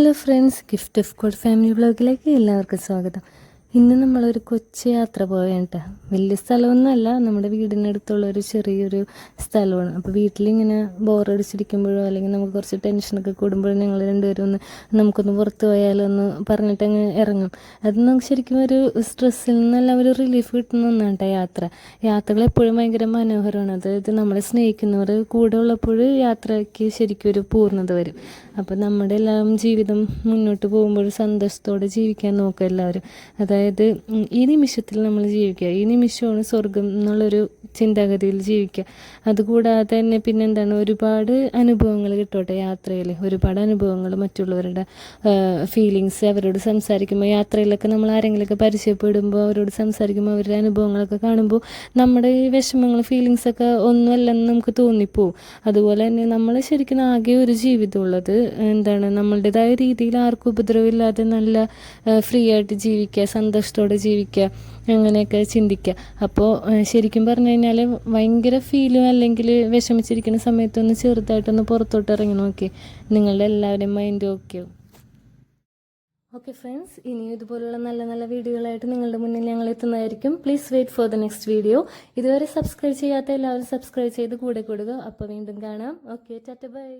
Hello friends, gift of God family വ്ളോഗിലേക്ക് എല്ലാവർക്കും സ്വാഗതം. ഇന്ന് നമ്മളൊരു കൊച്ചു യാത്ര പോവേണ്ട. വലിയ സ്ഥലമൊന്നുമല്ല, നമ്മുടെ വീടിനടുത്തുള്ള ഒരു ചെറിയൊരു സ്ഥലമാണ്. അപ്പോൾ വീട്ടിലിങ്ങനെ ബോറടിച്ചിരിക്കുമ്പോഴോ അല്ലെങ്കിൽ നമുക്ക് കുറച്ച് ടെൻഷനൊക്കെ കൂടുമ്പോഴോ ഞങ്ങൾ രണ്ടുപേരും നമുക്കൊന്ന് പുറത്ത് പോയാലോ എന്ന് പറഞ്ഞിട്ട് അങ്ങ് ഇറങ്ങും. അത് നമുക്ക് ശരിക്കും ഒരു സ്ട്രെസ്സിൽ നിന്നെല്ലാം ഒരു റിലീഫ് കിട്ടുന്ന ഒന്നാണ് യാത്ര. യാത്രകൾ എപ്പോഴും ഭയങ്കര മനോഹരമാണ്. അതായത് നമ്മളെ സ്നേഹിക്കുന്നവർ കൂടെ ഉള്ളപ്പോൾ യാത്രയ്ക്ക് ശരിക്കും ഒരു പൂർണ്ണത വരും. അപ്പോൾ നമ്മുടെ എല്ലാം ജീവിതം മുന്നോട്ട് പോകുമ്പോൾ സന്തോഷത്തോടെ ജീവിക്കാൻ നോക്കുക എല്ലാവരും. അതായത് ഈ നിമിഷത്തിൽ നമ്മൾ ജീവിക്കുക, ഈ നിമിഷമാണ് സ്വർഗം എന്നുള്ളൊരു ചിന്താഗതിയിൽ ജീവിക്കുക. അതുകൂടാതെ തന്നെ പിന്നെന്താണ്, ഒരുപാട് അനുഭവങ്ങൾ കിട്ടോട്ടെ യാത്രയിൽ. ഒരുപാട് അനുഭവങ്ങൾ, മറ്റുള്ളവരുടെ ഫീലിങ്സ്, അവരോട് സംസാരിക്കുമ്പോൾ യാത്രയിലൊക്കെ നമ്മൾ ആരെങ്കിലുമൊക്കെ പരിചയപ്പെടുമ്പോൾ അവരോട് സംസാരിക്കുമ്പോൾ അവരുടെ അനുഭവങ്ങളൊക്കെ കാണുമ്പോൾ നമ്മുടെ ഈ വിഷമങ്ങൾ, ഫീലിങ്സൊക്കെ ഒന്നുമല്ലെന്ന് നമുക്ക് തോന്നിപ്പോവും. അതുപോലെ തന്നെ നമ്മൾ ശരിക്കും ആകെ ഒരു ജീവിതമുള്ളത് നമ്മളുടേതായ രീതിയിൽ ആർക്കും ഉപദ്രവമില്ലാതെ നല്ല ഫ്രീ ആയിട്ട് ജീവിക്കുക, സന്തോഷത്തോടെ ജീവിക്കുക, അങ്ങനെയൊക്കെ ചിന്തിക്കുക. അപ്പോൾ ശരിക്കും പറഞ്ഞു കഴിഞ്ഞാൽ ഭയങ്കര ഫീലും അല്ലെങ്കിൽ വിഷമിച്ചിരിക്കുന്ന സമയത്തൊന്ന് ചെറുതായിട്ടൊന്ന് പുറത്തോട്ട് ഇറങ്ങി നോക്കി, നിങ്ങളുടെ എല്ലാവരുടെയും മൈൻഡ് ഓക്കെ ഫ്രണ്ട്സ്, ഇനി ഇതുപോലുള്ള നല്ല നല്ല വീഡിയോകളായിട്ട് നിങ്ങളുടെ മുന്നിൽ ഞങ്ങൾ എത്തുന്നതായിരിക്കും. Please wait for the next video. ഇതുവരെ സബ്സ്ക്രൈബ് ചെയ്യാത്ത എല്ലാവരും സബ്സ്ക്രൈബ് ചെയ്ത് കൂടെ കൊടുക്കുക. അപ്പോൾ വീണ്ടും കാണാം. Okay, tata, by.